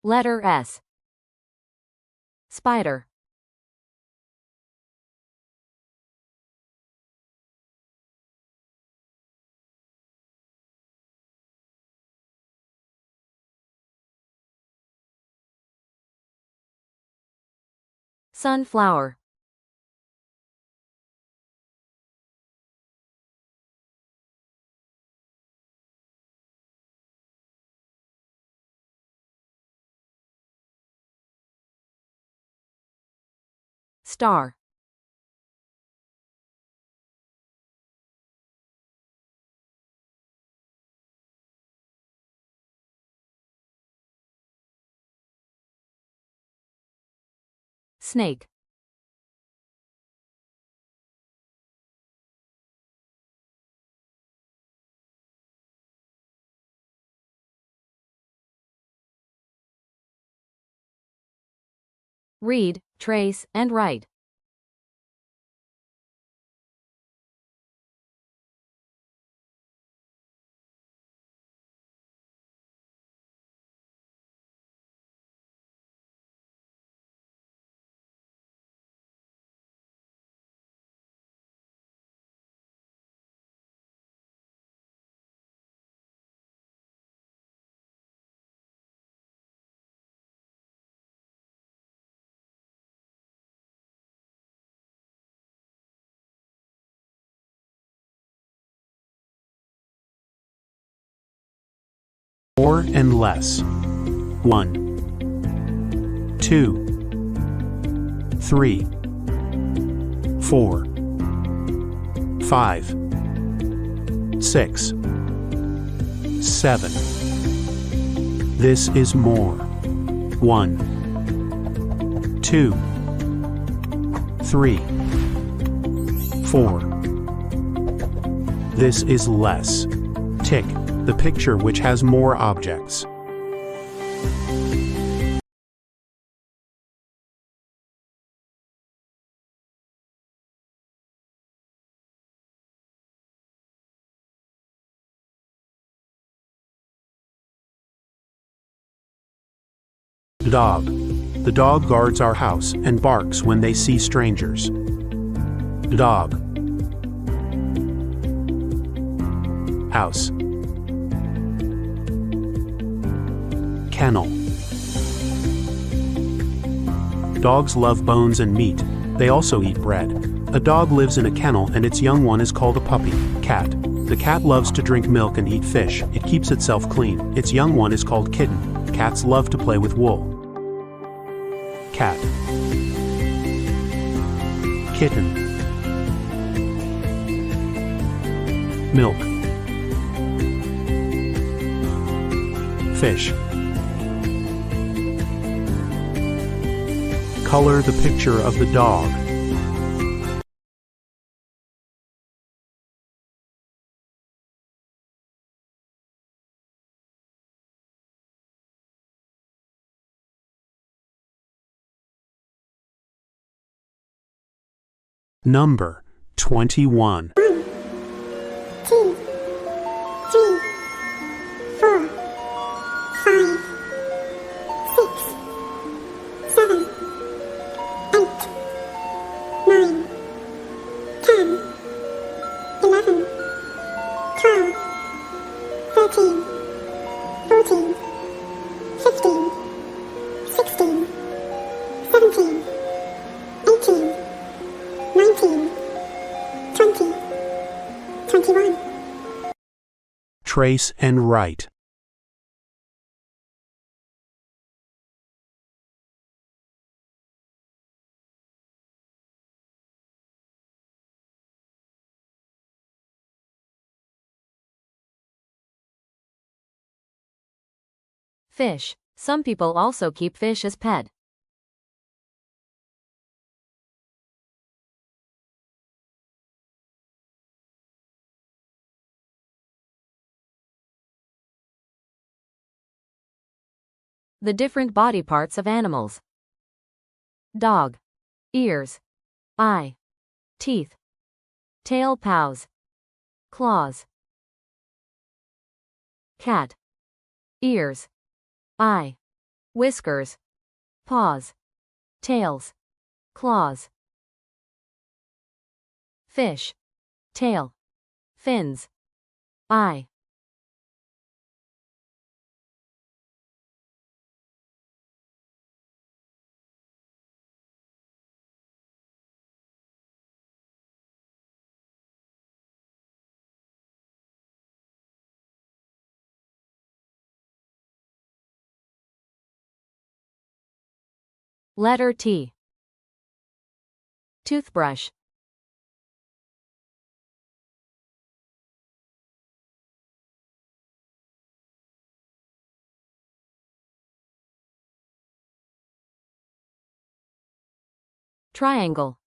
Letter S. Spider. Sunflower. Star. Snake. Read, trace, and write. More and less. 1, 2, 3, 4, 5, 6, 7. This is more. 1, 2, 3, 4. This is less. Tick the picture which has more objects. Dog. The dog guards our house and barks when they see strangers. Dog. House. Kennel. Dogs love bones and meat. They also eat bread. A dog lives in a kennel and its young one is called a puppy. Cat. The cat loves to drink milk and eat fish. It keeps itself clean. Its young one is called kitten. Cats love to play with wool. Cat. Kitten. Milk. Fish. Color the picture of the dog. Number 21. 1, 2, 3, 4, 5, 6, 7, 8, 9, 10, 11, 12, 13, 14, 15, 16, 17, 18, 19, 20, 21. Trace and write. Fish. Some people also keep fish as pet. The different body parts of animals. Dog. Ears. Eye. Teeth. Tail, paws. Claws. Cat. Ears. Eye. whiskers, paws, tails, claws. Fish, tail, fins, eye. Letter T. Toothbrush, triangle,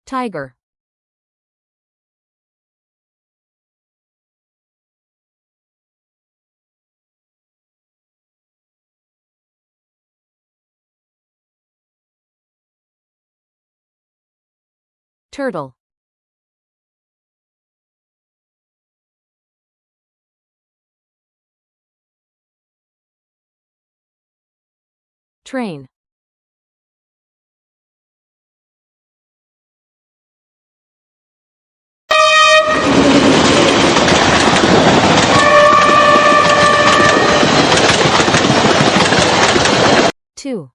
tiger, turtle, train, two,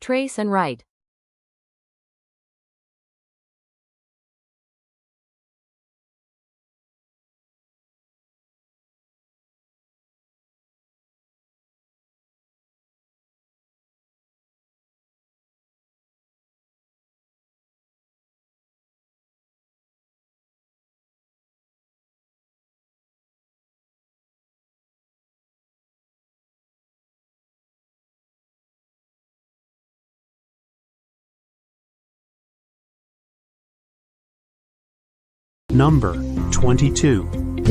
trace and write, Number 22. 1, 2,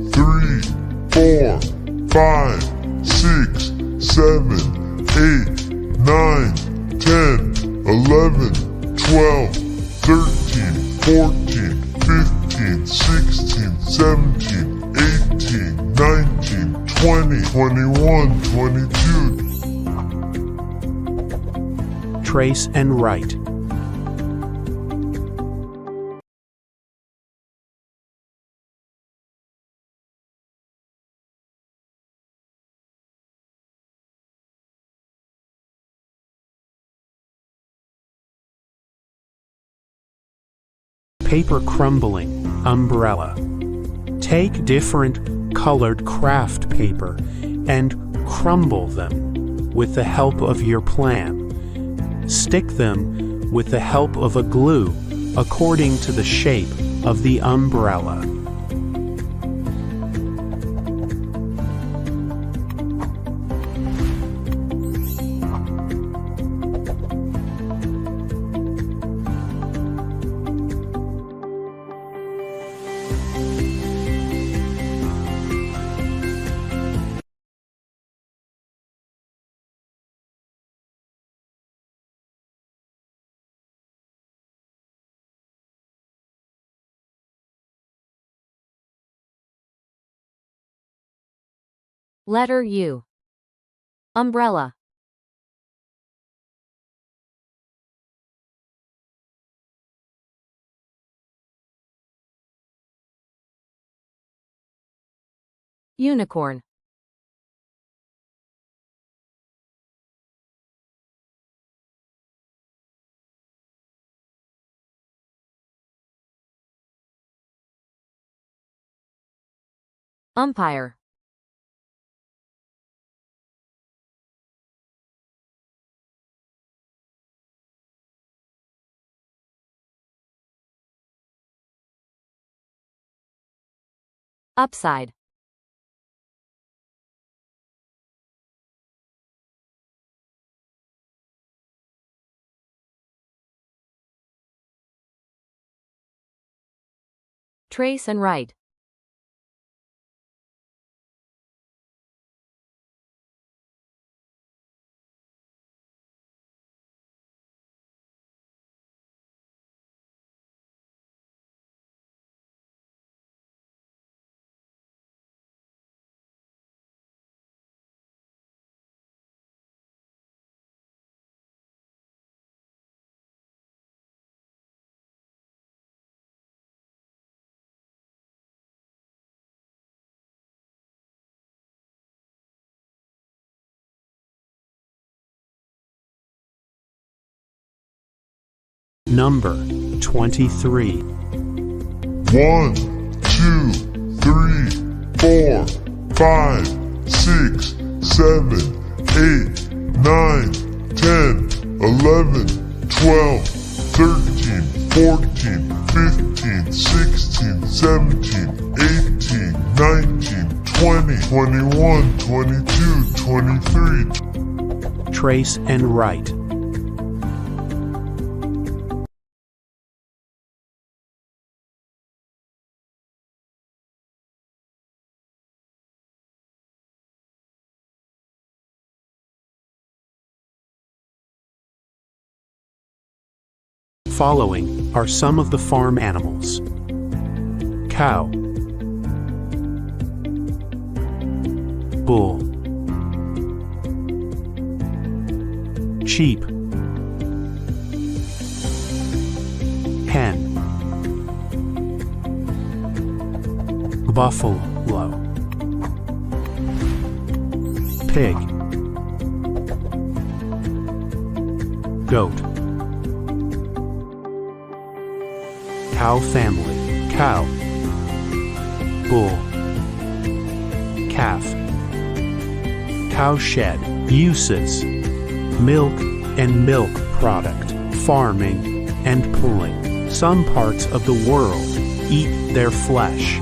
3, 4, 5, 6, 7, 8, 9, 10, 11, 12, 13, 14, 15, 16, 17, 18, 19, 20, 21, 22. Trace and write. Paper crumbling, umbrella. Take different colored craft paper and crumble them with the help of your plan. Stick them with the help of a glue according to the shape of the umbrella. letter U, umbrella, unicorn, umpire, upside, Trace and write. Number 23. 1, 2, 3, 4, 5, 6, 7, 8, 9, 10, 11, 12, 13, 14, 15, 16, 17, 18, 19, 20, 21, 22, 23. Trace and write. Following are some of the farm animals: cow, bull, sheep, hen, buffalo, pig, goat. Cow family: cow, bull, calf. Cowshed. Uses: milk and milk product, farming and pulling. Some parts of the world eat their flesh.